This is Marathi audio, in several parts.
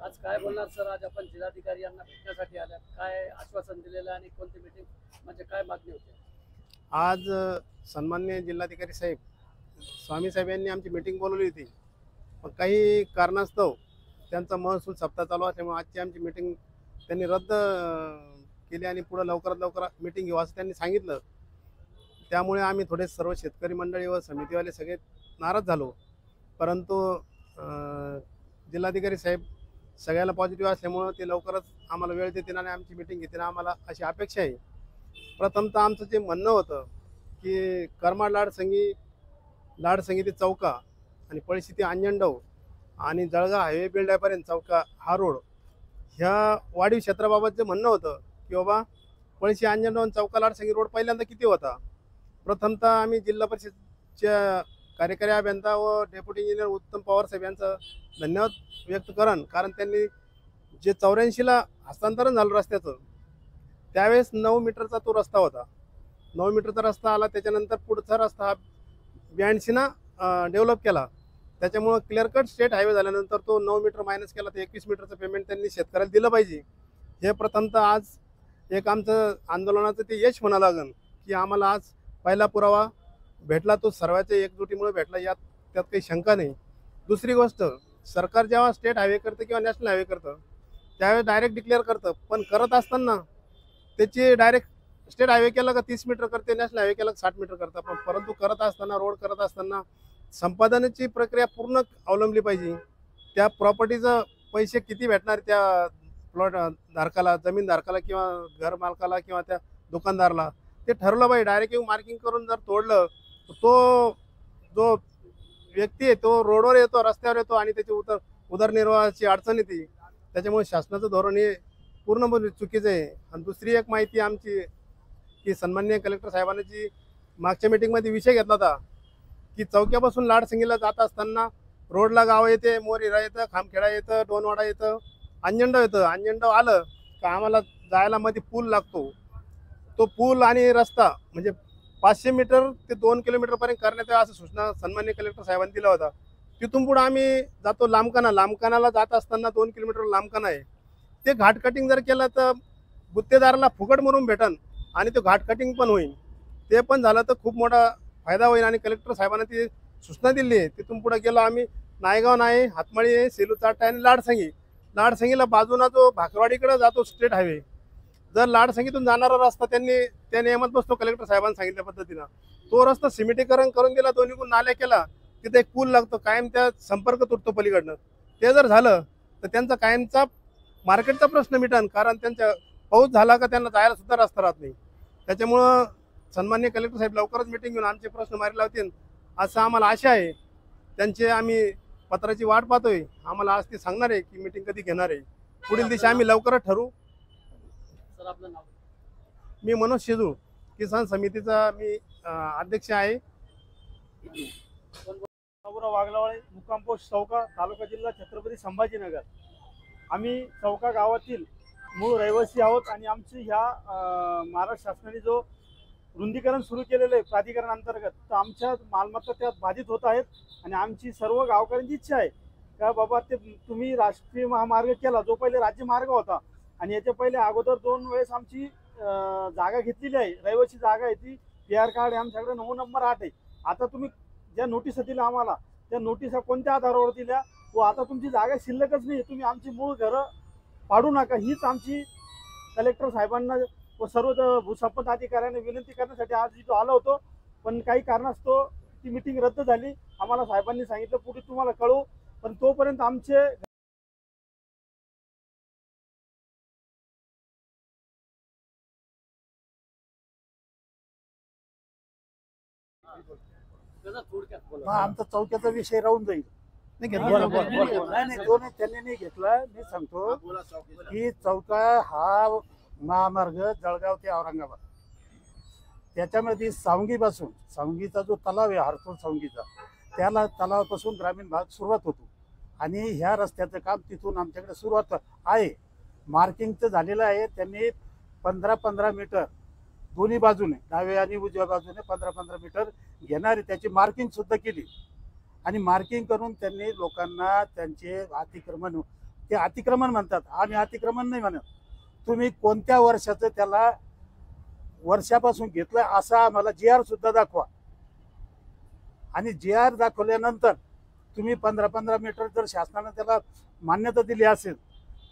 आज काय बोलणार सर? आज आपण जिल्हाधिकारी यांना भेटण्यासाठी आल्या, काय आश्वासन दिलेलं आणि कोणती मीटिंग, म्हणजे काय मागणी होती? आज सन्माननीय जिल्हाधिकारी साहेब स्वामी साहेब यांनी आमची मीटिंग बोलवली होती, पण काही कारणास्तव त्यांचा महसूल सप्ताह चालू असल्यामुळे आजची आमची मीटिंग त्यांनी रद्द केली आणि पुढे लवकरात लवकर मीटिंग घेऊ असं त्यांनी सांगितलं. त्यामुळे आम्ही थोडे सर्व शेतकरी मंडळी व समितीवाले सगळे नाराज झालो. परंतु जिल्हाधिकारी साहेब सगळ्याला पॉझिटिव्ह असल्यामुळं ते लवकरच आम्हाला वेळ देतील आणि आमची मीटिंग घेतील, आम्हाला अशी अपेक्षा आहे. प्रथमतः आमचं जे म्हणणं होतं की करमाड लाडसंगी ते चौका आणि पळशी ते अंजनडव आणि जळगाव हायवे बिल्डापर्यंत चौका हा रोड ह्या वाढीव क्षेत्राबाबत जे म्हणणं होतं की बाबा पळशी अंजनडव आणि चौका लाडसंगी रोड पहिल्यांदा किती होता. प्रथमतः आम्ही जिल्हा परिषदच्या कार्यकारी अभियंता व डेप्युटी इंजिनियर उत्तम पवार साहेब यांचं धन्यवाद व्यक्त करण, कारण त्यांनी जे 84ला हस्तांतरण झालं रस्त्याचं त्यावेळेस 9 मीटरचा तो रस्ता होता. 9 मीटरचा रस्ता आला, त्याच्यानंतर पुढचा रस्ता हा 82नं डेव्हलप केला. त्याच्यामुळं क्लिअर कट स्टेट हायवे झाल्यानंतर तो 9 मीटर मायनस केला, तर 21 मीटरचं पेमेंट त्यांनी शेतकऱ्याला दिलं पाहिजे. हे प्रथमतः आज एक आमचं आंदोलनाचं ते यश म्हणा लागेल की आम्हाला आज पहिला पुरावा भेटला, तो सर्वांच्या एकजुटीमुळे भेटला, त्यात काही शंका नाही. दुसरी गोष्ट, सरकार जेव्हा स्टेट हायवे करतं किंवा नॅशनल हायवे करतं त्यावेळेस डायरेक्ट डिक्लेअर करतं, पण करत असताना त्याची डायरेक्ट स्टेट हायवे केला का 30 मीटर करते, नॅशनल हायवे केला का 60 मीटर करतं. पण परंतु करत असताना रोड करत असताना संपादनाची प्रक्रिया पूर्ण अवलंबली पाहिजे. त्या प्रॉपर्टीचं पैसे किती भेटणार त्या प्लॉट धारकाला, जमीन धारकाला किंवा घर मालकाला किंवा त्या दुकानदाराला, ते ठरवलं पाहिजे. डायरेक्ट येऊन मार्किंग करून जर तोडलं तर तो जो व्यक्ती आहे तो रोडवर येतो, रस्त्यावर येतो आणि त्याची उदरनिर्वाहाची अडचण येते. त्याच्यामुळे शासनाचं धोरण हे पूर्णपणे चुकीचं आहे. आणि दुसरी एक माहिती आमची की सन्माननीय कलेक्टर साहेबांनी जी मागच्या मीटिंगमध्ये विषय घेतला होता की चौक्यापासून लाडसंगीला जात असताना रोडला गाव येते, मोरिरा येतं, खामखेडा येतं, डोनवाडा येतं, अंजनडव येतं. अंजनडव आलं का आम्हाला जायला मध्ये पूल लागतो. तो पूल आणि रस्ता म्हणजे 500 मीटर ते 2 किलोमीटरपर्यंत करण्यात यावं असं सूचना सन्माननीय कलेक्टर साहेबांनी दिला होता. तिथून पुढे आम्ही जातो लांबकानाला जात असताना 2 किलोमीटर लांबकाना आहे. ते घाट कटिंग जर केलं तर गुत्तेदाराला फुकट म्हणून भेटन आणि ते घाट कटिंग पण होईल. ते पण झालं तर खूप मोठा फायदा होईल आणि कलेक्टर साहेबांना ती सूचना दिली आहे. तिथून पुढे गेलो आम्ही, नायगाव नाही, हातमाळी आहे, सेलू चाट आहे आणि लाडसंगीला बाजूला जो भाकरवाडीकडे जातो स्टेट हायवे, जर लाडसंगीतून जाणारा रस्ता त्या नियमात बसतो कलेक्टर साहेबांनी सांगितल्या पद्धतीनं, तो रस्ता सिमेंटीकरण करून दिला, दोन्हीकडून नाल्या केला, तिथे एक पूल लागतो, कायम त्या संपर्क तुटतो पलीकडनं. ते जर झालं तर त्यांचा कायमचा मार्केटचा प्रश्न मिटन, कारण त्यांच्या पाऊस झाला का त्यांना जायला सुद्धा रस्ता राहत नाही. त्याच्यामुळं सन्माननीय कलेक्टर साहेब लवकरच मीटिंग घेऊन आमचे प्रश्न मार्गी लावतील असं आम्हाला आशा आहे. त्यांचे आम्ही पत्राची वाट पाहतोय. आम्हाला आज ते सांगणार आहे की मीटिंग कधी घेणार आहे. पुढील दिशा आम्ही लवकरच ठरवू. सर आपलं नाव? मी मनोज शेजू, किसान समितीचा मी अध्यक्ष आहे. बाबूराव वाघलावाळे, मुक्काम पोस्ट चौका, तालुका जिल्हा छत्रपती संभाजीनगर. आम्ही चौका गावातील मूळ रहिवासी आहोत आणि आमची ह्या महाराष्ट्र शासनाने जो रुंदीकरण सुरू केलेलं आहे प्राधिकरण अंतर्गत, तर आमच्या मालमत्ता त्यात बाधित होत आहेत. आणि आमची सर्व गावकऱ्यांची इच्छा आहे का बाबा ते तुम्ही राष्ट्रीय महामार्ग केला, जो पहिले राज्य मार्ग होता, आणि याच्या पहिले अगोदर 2 वेळेस आमची जागा घेतलेली आहे, रहिवासी जागा आहे, ती PR कार्ड आहे आमच्याकडे 9 नंबर 8 आहे. आता तुम्ही ज्या नोटिसा दिल्या आम्हाला, त्या नोटिसा कोणत्या आधारावर दिल्या, व आता तुमची जागा शिल्लकच नाही, तुम्ही आमची मूळ घरं पाडू नका, हीच आमची कलेक्टर साहेबांना व सर्व भूसंपदा अधिकाऱ्यांना विनंती करण्यासाठी आज इथं आलो होतो. पण काही कारणास्तव ती मीटिंग रद्द झाली. आम्हाला साहेबांनी सांगितलं पुढे तुम्हाला कळवू, पण तोपर्यंत आमचे थोडक्यात आमचा चौक्याचा विषय राहून जाईल. नाही त्यांनी नाही घेतला. मी सांगतो की चौका हा महामार्ग जळगाव ते औरंगाबाद, त्याच्यामध्ये सावंगीचा जो तलाव आहे हरसूळ सावंगीचा, त्याला तलावापासून ग्रामीण भाग सुरुवात होतो आणि ह्या रस्त्याचं काम तिथून आमच्याकडे सुरुवात आहे. मार्किंगचं झालेलं आहे. त्यांनी 15-15 मीटर दोन्ही बाजूने, डाव्या आणि उजव्या बाजूने 15-15 मीटर घेणारी त्याची मार्किंग सुद्धा केली. आणि मार्किंग करून त्यांनी लोकांना त्यांचे अतिक्रमण ते अतिक्रमण म्हणतात. आम्ही अतिक्रमण नाही म्हणत. तुम्ही कोणत्या वर्षाचं त्याला वर्षापासून घेतलं असा आम्हाला GR सुद्धा दाखवा. आणि GR दाखवल्यानंतर तुम्ही 15-15 मीटर जर शासनानं त्याला मान्यता दिली असेल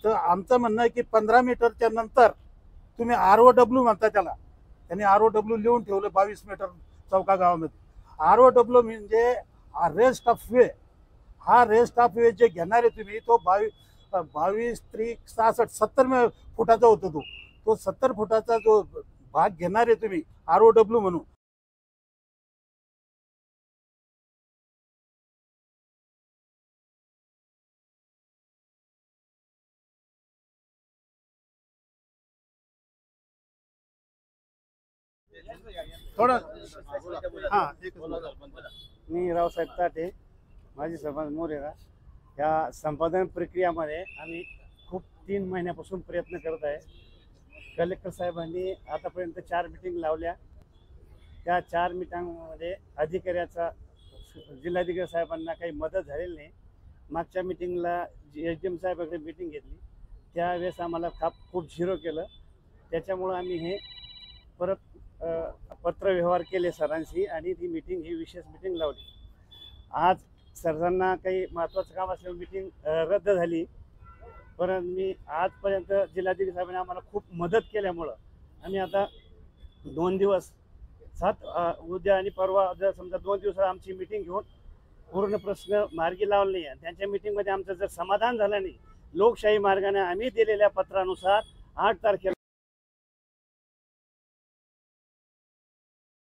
तर आमचं म्हणणं आहे की 15 मीटरच्या नंतर तुम्ही ROW म्हणता त्याला. त्यांनी ROW लिहून ठेवलं 22 मीटर चौका गावामध्ये. ROW म्हणजे रेस्ट ऑफ वे. हा रेस्ट ऑफ वे जे घेणारे तुम्ही तो 22 त्रिक 66 70 फुटाचा होतो. तो 70 फुटाचा जो भाग घेणारे तुम्ही ROW म्हणून. थोडं हा एक मी रावसाहेब ताटे, माजी सरपंच मोरेगा. या संपादन प्रक्रियामध्ये आम्ही खूप 3 महिन्यापासून प्रयत्न करत आहे. कलेक्टर साहेबांनी आतापर्यंत 4 मीटिंग लावल्या. त्या 4 मीटिंगमध्ये अधिकाऱ्याचा जिल्हाधिकारी साहेबांना काही मदत झालेली नाही. मागच्या मीटिंगला SDM साहेबांकडे मीटिंग घेतली, त्यावेळेस आम्हाला खूप झिरो केलं. त्याच्यामुळं आम्ही हे परत पत्रव्यवहार केले सरांशी आणि ती मीटिंग ही विशेष मीटिंग लावली. आज सरांना काही महत्त्वाचं काम असल्यामुळे मीटिंग रद्द झाली. परंतु मी आजपर्यंत जिल्हाधिकारी साहेबांनी आम्हाला खूप मदत केल्यामुळं आम्ही आता 2 दिवस उद्या आणि परवा जर समजा 2 दिवसात आमची मीटिंग घेऊन पूर्ण प्रश्न मार्गी लावले आणि त्यांच्या मीटिंगमध्ये आमचं जर समाधान झालं नाही, लोकशाही मार्गाने आम्ही दिलेल्या पत्रानुसार 8 तारखेला